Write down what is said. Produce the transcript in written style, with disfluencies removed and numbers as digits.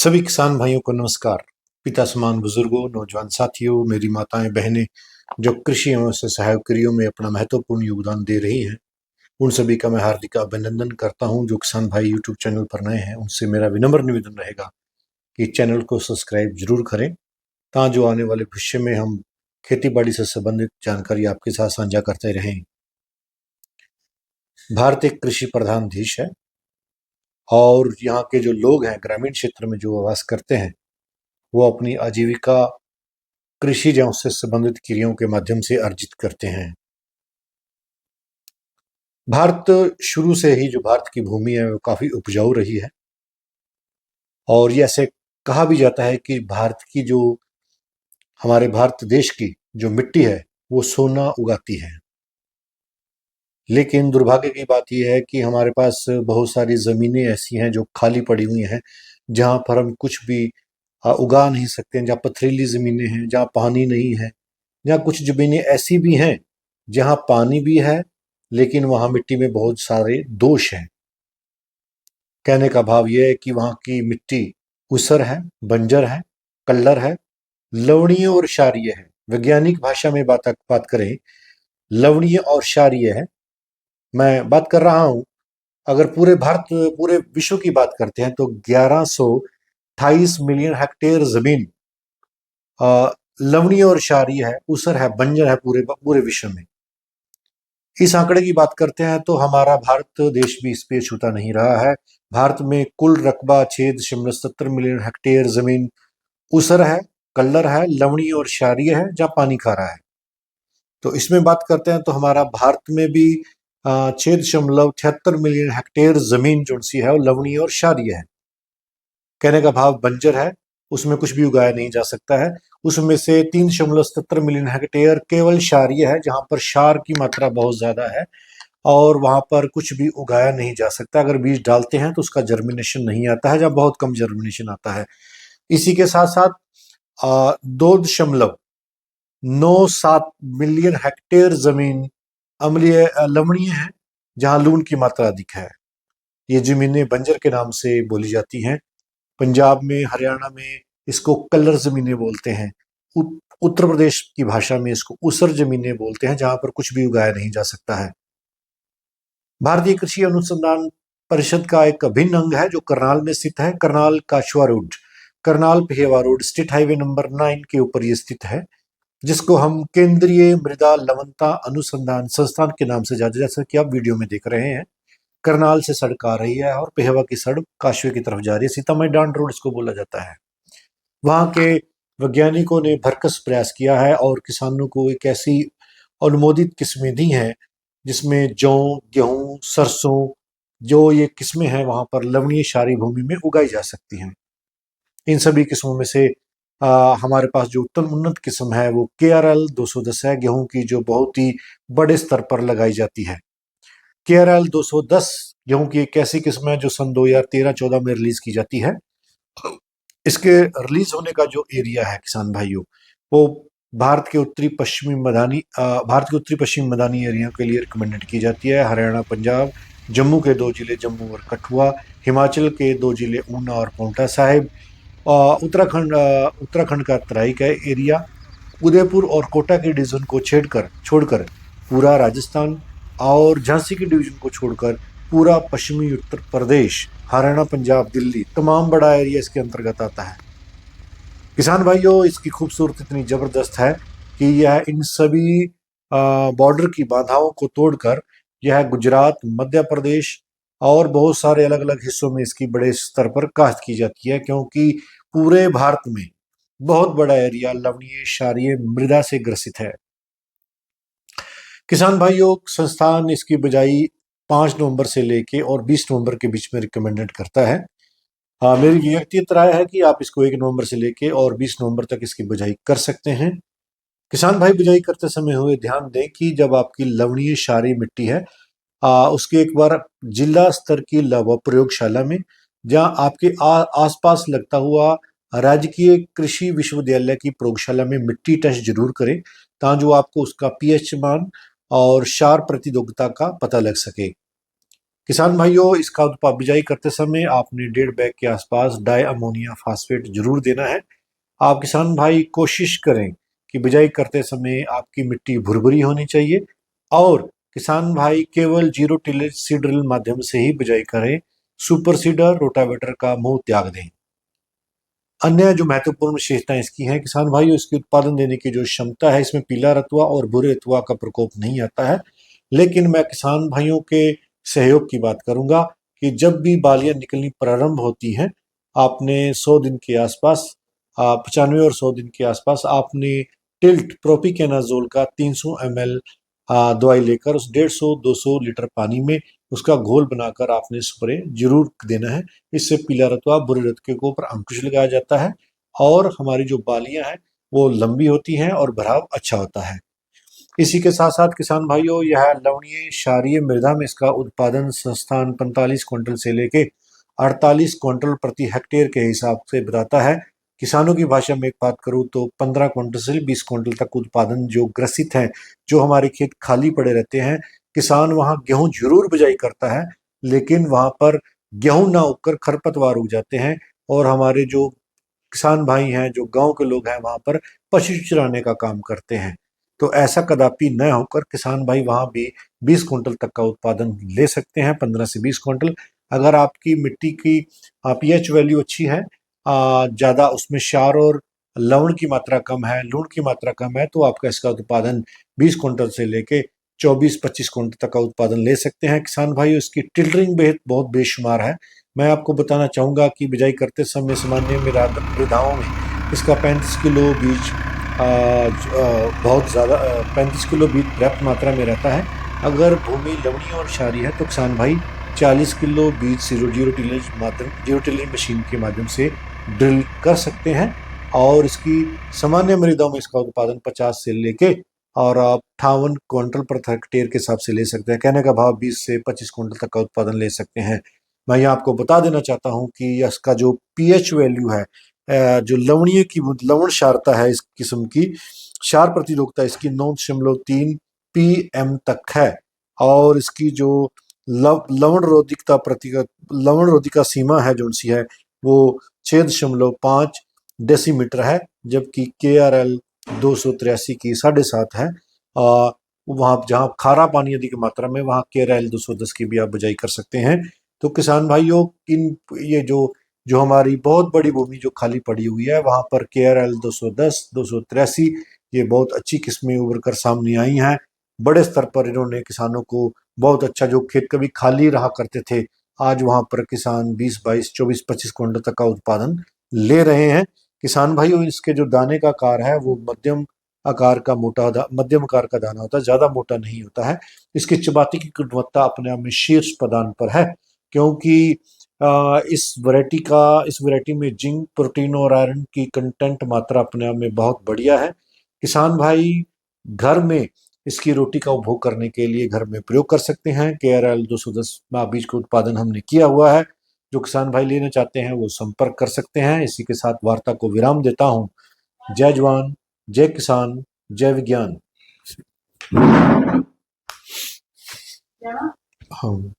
सभी किसान भाइयों को नमस्कार। पिता समान बुजुर्गों, नौजवान साथियों, मेरी माताएं बहनें जो कृषि एवं उससे सहायक कार्यों में अपना महत्वपूर्ण योगदान दे रही हैं, उन सभी का मैं हार्दिक अभिनंदन करता हूं। जो किसान भाई यूट्यूब चैनल पर नए हैं, उनसे मेरा विनम्र निवेदन रहेगा कि चैनल को सब्सक्राइब जरूर करें, ताकि जो आने वाले भविष्य में हम खेती बाड़ी से संबंधित जानकारी आपके साथ साझा करते रहें। भारत एक कृषि प्रधान देश है और यहाँ के जो लोग हैं, ग्रामीण क्षेत्र में जो वास करते हैं, वो अपनी आजीविका कृषि एवं उससे संबंधित क्रियाओं के माध्यम से अर्जित करते हैं। भारत शुरू से ही जो भारत की भूमि है वो काफी उपजाऊ रही है और ये ऐसे कहा भी जाता है कि हमारे भारत देश की जो मिट्टी है वो सोना उगाती है। लेकिन दुर्भाग्य की बात यह है कि हमारे पास बहुत सारी जमीनें ऐसी हैं जो खाली पड़ी हुई हैं, जहां पर हम कुछ भी उगा नहीं सकते हैं। जहाँ पथरीली जमीनें हैं, जहाँ पानी नहीं है, जहाँ कुछ जमीनें ऐसी भी हैं जहाँ पानी भी है लेकिन वहाँ मिट्टी में बहुत सारे दोष हैं। कहने का भाव यह है कि वहाँ की मिट्टी ऊसर है, बंजर है, कल्लर है, लवणीय और क्षारीय है। वैज्ञानिक भाषा में बात करें, लवणीय और क्षारीय है। मैं बात कर रहा हूँ, अगर पूरे विश्व की बात करते हैं तो 1128 मिलियन हेक्टेयर जमीन लवणीय और क्षारीय है, ऊसर है, बंजर है पूरे पूरे विश्व में। इस आंकड़े की बात करते हैं तो हमारा भारत देश भी इस पे छूटा नहीं रहा है। भारत में कुल रकबा 6.70 मिलियन हेक्टेयर जमीन ऊसर है, कल्लर है, लवणीय और क्षारीय है, जहाँ पानी खारा है। तो इसमें बात करते हैं तो हमारा भारत में भी 6.76 मिलियन हेक्टेयर जमीन जो सी है वो लवणीय और क्षारीय है। कहने का भाव बंजर है, उसमें कुछ भी उगाया नहीं जा सकता है। उसमें से 3.77 मिलियन हेक्टेयर केवल क्षारीय है, जहां पर क्षार की मात्रा बहुत ज्यादा है और वहां पर कुछ भी उगाया नहीं जा सकता। अगर बीज डालते हैं तो उसका जर्मिनेशन नहीं आता है, जहाँ बहुत कम जर्मिनेशन आता है। इसी के साथ साथ 2.97 मिलियन हेक्टेयर जमीन अम्लीय लवणीय है, जहां लून की मात्रा अधिक है। ये जमीनें बंजर के नाम से बोली जाती हैं। पंजाब में, हरियाणा में इसको कल्लर जमीनें बोलते हैं। उत्तर प्रदेश की भाषा में इसको ऊसर जमीनें बोलते हैं, जहां पर कुछ भी उगाया नहीं जा सकता है। भारतीय कृषि अनुसंधान परिषद का एक अभिन्न अंग है जो करनाल में स्थित है। Karnal Kachhwa road, Karnal Pehowa road, state highway number 9 के ऊपर ये स्थित है, जिसको हम केंद्रीय मृदा लवणता अनुसंधान संस्थान के नाम से जाते, जैसा कि आप वीडियो में देख रहे हैं। करनाल से सड़क आ रही है और पेहवा की सड़क काशवे की तरफ जा रही है। सीतामढ़ी डांड रोड इसको बोला जाता है। वहां के वैज्ञानिकों ने भरकस प्रयास किया है और किसानों को एक ऐसी अनुमोदित किस्में दी हैं जिसमें जौ, गेहूं, सरसों, जो ये किस्में हैं वहां पर लवणीय क्षारीय भूमि में उगाई जा सकती हैं। इन सभी किस्मों में से हमारे पास जो उत्तम उन्नत किस्म है वो KRL 210 है, गेहूं की, जो बहुत ही बड़े स्तर पर लगाई जाती है। KRL 210 गेहूं की एक ऐसी किस्म है जो सन 2013-14 में रिलीज की जाती है। इसके रिलीज होने का जो एरिया है किसान भाइयों, वो भारत के उत्तरी पश्चिमी मैदानी एरिया के लिए रिकमेंडेड की जाती है। हरियाणा, पंजाब, जम्मू के 2 जिले जम्मू और कठुआ, हिमाचल के 2 जिले ऊना और पांवटा साहिब, उत्तराखंड का तराई का एरिया, उदयपुर और कोटा के डिवीजन को छोड़कर पूरा राजस्थान और झांसी के डिवीजन को छोड़कर पूरा पश्चिमी उत्तर प्रदेश, हरियाणा, पंजाब, दिल्ली, तमाम बड़ा एरिया इसके अंतर्गत आता है। किसान भाइयों, इसकी खूबसूरती इतनी जबरदस्त है कि यह इन सभी बॉर्डर की बाधाओं को तोड़कर यह गुजरात, मध्य प्रदेश और बहुत सारे अलग अलग हिस्सों में इसकी बड़े स्तर पर काश्त की जाती है, क्योंकि पूरे भारत में बहुत बड़ा एरिया लवणीय क्षारीय मृदा से ग्रसित है। किसान भाइयों, संस्थान इसकी बिजाई 5 नवंबर से लेके और 20 नवंबर के बीच में रिकमेंडेड करता है। मेरी व्यक्तिगत राय है कि आप इसको 1 नवंबर से लेके और 20 नवंबर तक इसकी बिजाई कर सकते हैं। किसान भाई, बिजाई करते समय हुए ध्यान दें कि जब आपकी लवणीय क्षारीय मिट्टी है, उसके एक बार जिला स्तर की प्रयोगशाला में, जहां आपके आसपास लगता हुआ राजकीय कृषि विश्वविद्यालय की प्रयोगशाला में मिट्टी टेस्ट जरूर करें, ताकि जो आपको उसका pH मान और क्षार प्रतिरोधकता का पता लग सके। किसान भाइयों, इसका उत्पाद बिजाई करते समय आपने 1.5 बैग के आसपास डाई अमोनिया फास्फेट जरूर देना है। आप किसान भाई कोशिश करें कि बिजाई करते समय आपकी मिट्टी भुरभुरी होनी चाहिए और किसान भाई केवल जीरो टिलेज सीड ड्रिल माध्यम से ही बिजाई करें। सुपर सीडर रोटावेटर का मुंह त्याग दें। अन्य जो महत्वपूर्ण विशेषताएं इसकी हैं किसान भाइयों, इसकी उत्पादन देने की जो क्षमता है, इसमें पीला रतुआ और भूरे रतुआ का प्रकोप नहीं आता है। लेकिन मैं किसान भाइयों के सहयोग की बात करूंगा कि जब भी बालियां निकलनी प्रारंभ होती हैं, आपने 100 दिन के आसपास 95 और 100 दिन के आसपास आपने टिल्ट प्रोपिकेनाजोल का 300 ml दवाई लेकर उस 150-200 लीटर पानी में उसका घोल बनाकर आपने स्प्रे जरूर देना है। इससे पीला रतुआ बुरे रतुए के ऊपर अंकुश लगाया जाता है और हमारी जो बालियां हैं वो लंबी होती हैं और भराव अच्छा होता है। इसी के साथ साथ किसान भाइयों, यह लवणीय क्षारीय मृदा में इसका उत्पादन संस्थान 45 क्विंटल से लेके 48 क्विंटल प्रति हेक्टेयर के हिसाब से बताता है। किसानों की भाषा में एक बात करूं तो 15 क्विंटल से 20 क्विंटल तक उत्पादन जो ग्रसित है, जो हमारे खेत खाली पड़े रहते हैं, किसान वहां गेहूं जरूर बिजाई करता है लेकिन वहां पर गेहूं ना उगकर खरपतवार उग जाते हैं और हमारे जो किसान भाई हैं, जो गांव के लोग हैं, वहां पर पशु चराने का काम करते हैं। तो ऐसा कदापि न होकर किसान भाई वहां भी 20 क्विंटल तक का उत्पादन ले सकते हैं, 15 से 20 क्विंटल। अगर आपकी मिट्टी की पीएच वैल्यू अच्छी है, ज़्यादा उसमें क्षार और लवण की मात्रा कम है, लूण की मात्रा कम है, तो आपका इसका उत्पादन 20 क्विंटल से लेके 24-25 क्विंटल तक का उत्पादन ले सकते हैं। किसान भाई, इसकी टिल्डरिंग बहुत बेशुमार है। मैं आपको बताना चाहूँगा कि बिजाई करते समय सामान्य मृदाओं में इसका 35 किलो बीज बहुत ज़्यादा 35 किलो बीज पर्याप्त मात्रा में रहता है। अगर भूमि लवणीय और क्षारीय है तो किसान भाई 40 किलो बीज जीरो टिलेज मशीन के माध्यम से ड्रिल कर सकते हैं और इसकी सामान्य मृदाओं में इसका उत्पादन 50 से लेके और आप 58 क्विंटल प्रति हेक्टेयर के हिसाब से ले सकते हैं। कहने का भाव 20 से 25 क्विंटल तक का उत्पादन ले सकते हैं। मैं यहाँ आपको बता देना चाहता हूँ कि इसका जो पीएच वैल्यू है, जो लवण क्षारता है, इस किस्म की क्षार प्रतिरोधकता इसकी 9.3 पीएम तक है और इसकी जो लवण रोधिका सीमा है जो सी है वो 6.5 डेसीमीटर है, जबकि KRL 283 की 7.5 है। वहाँ जहाँ खारा पानी अधिक मात्रा में, वहाँ KRL 210 की भी आप बिजाई कर सकते हैं। तो किसान भाइयों, इन ये जो हमारी बहुत बड़ी भूमि जो खाली पड़ी हुई है, वहाँ पर KRL 210, 283 ये बहुत अच्छी किस्में उभर कर सामने आई हैं। बड़े स्तर पर इन्होंने किसानों को बहुत अच्छा, जो खेत कभी खाली रहा करते थे, आज वहाँ पर किसान 20, 22, 24, 25 क्विंटल तक का उत्पादन ले रहे हैं। किसान भाइयों, इसके जो दाने का आकार है वो मध्यम आकार का दाना होता है, ज्यादा मोटा नहीं होता है। इसकी चपाती की गुणवत्ता अपने आप में शीर्ष प्रदान पर है, क्योंकि इस वैरायटी में जिंक, प्रोटीन और आयरन की कंटेंट मात्रा अपने आप में बहुत बढ़िया है। किसान भाई घर में इसकी रोटी का उपभोग करने के लिए घर में प्रयोग कर सकते हैं। KRL 210 बीज का उत्पादन हमने किया हुआ है। जो किसान भाई लेना चाहते हैं वो संपर्क कर सकते हैं। इसी के साथ वार्ता को विराम देता हूँ। जय जवान, जय किसान, जय विज्ञान। हाँ।